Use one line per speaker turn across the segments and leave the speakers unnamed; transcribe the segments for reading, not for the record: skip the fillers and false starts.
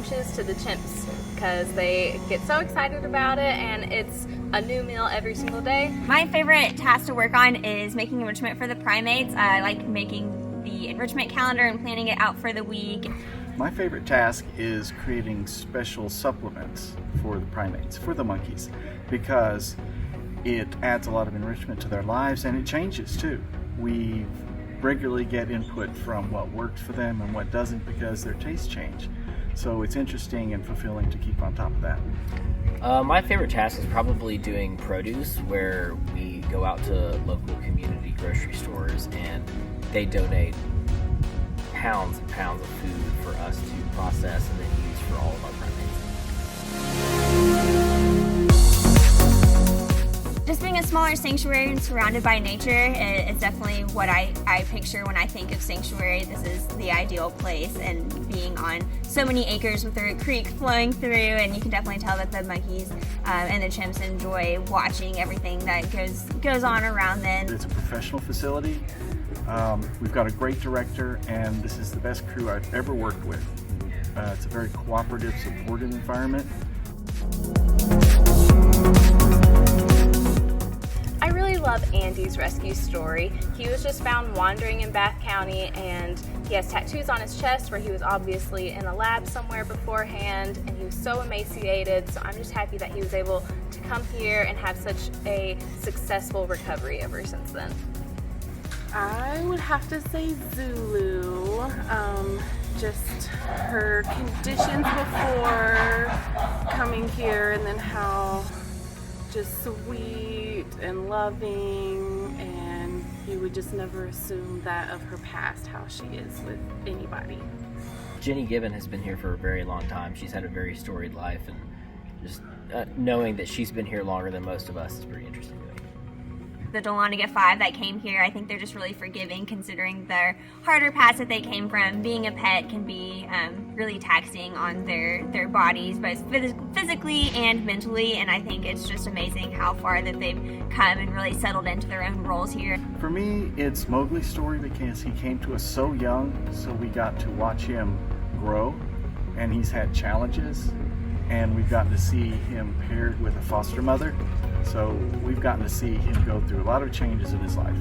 sandwiches to the chimps because they get so excited about it, and it's a new meal every single day.
My favorite task to work on is making enrichment for the primates. I like making the enrichment calendar and planning it out for the week.
My favorite task is creating special supplements for the primates, for the monkeys, because it adds a lot of enrichment to their lives, and it changes too. We regularly get input from what works for them and what doesn't because their tastes change. So it's interesting and fulfilling to keep on top of that.
My favorite task is probably doing produce, where we go out to local community grocery stores and they donate pounds and pounds of food for us to process and then use for all of our primates.
Just being a smaller sanctuary and surrounded by nature is definitely what I picture when I think of sanctuary. This is the ideal place, and being on so many acres with a creek flowing through, and you can definitely tell that the monkeys and the chimps enjoy watching everything that goes on around them.
It's a professional facility. We've got a great director, and this is the best crew I've ever worked with. It's a very cooperative, supportive environment.
I really love Andy's rescue story. He was just found wandering in Bath County, and he has tattoos on his chest where he was obviously in a lab somewhere beforehand, and he was so emaciated. So I'm just happy that he was able to come here and have such a successful recovery ever since then.
I would have to say Zulu. Just her conditions before coming here, and then how just sweet and loving, and you would just never assume that of her past, how she is with anybody.
Jenny Gibbon has been here for a very long time. She's had a very storied life, and just knowing that she's been here longer than most of us is pretty interesting to me.
The Dahlonega 5 that came here, I think they're just really forgiving considering their harder past that they came from. Being a pet can be really taxing on their bodies, both physically and mentally, and I think it's just amazing how far that they've come and really settled into their own roles here.
For me, it's Mowgli's story because he came to us so young, so we got to watch him grow, and he's had challenges, and we've gotten to see him paired with a foster mother. So we've gotten to see him go through a lot of changes in his life.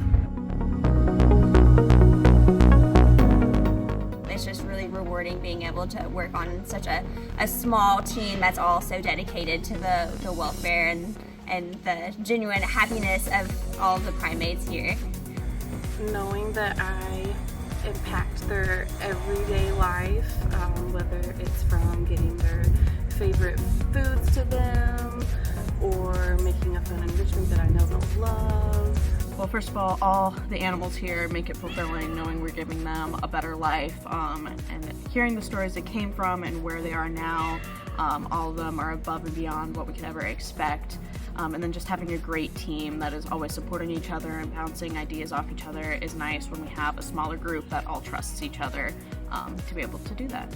It's just really rewarding being able to work on such a small team that's all so dedicated to the welfare and the genuine happiness of all of the primates here.
Knowing that I impact their everyday life, whether it's from getting their favorite foods to them, or making up an enrichment that I know they'll love.
Well, first of all the animals here make it fulfilling, knowing we're giving them a better life, and hearing the stories they came from and where they are now. All of them are above and beyond what we could ever expect. And then just having a great team that is always supporting each other and bouncing ideas off each other is nice when we have a smaller group that all trusts each other to be able to do that.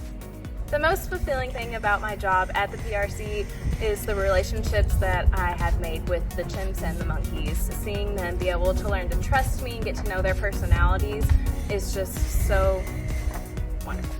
The most fulfilling thing about my job at the PRC is the relationships that I have made with the chimps and the monkeys. Seeing them be able to learn to trust me and get to know their personalities is just so wonderful.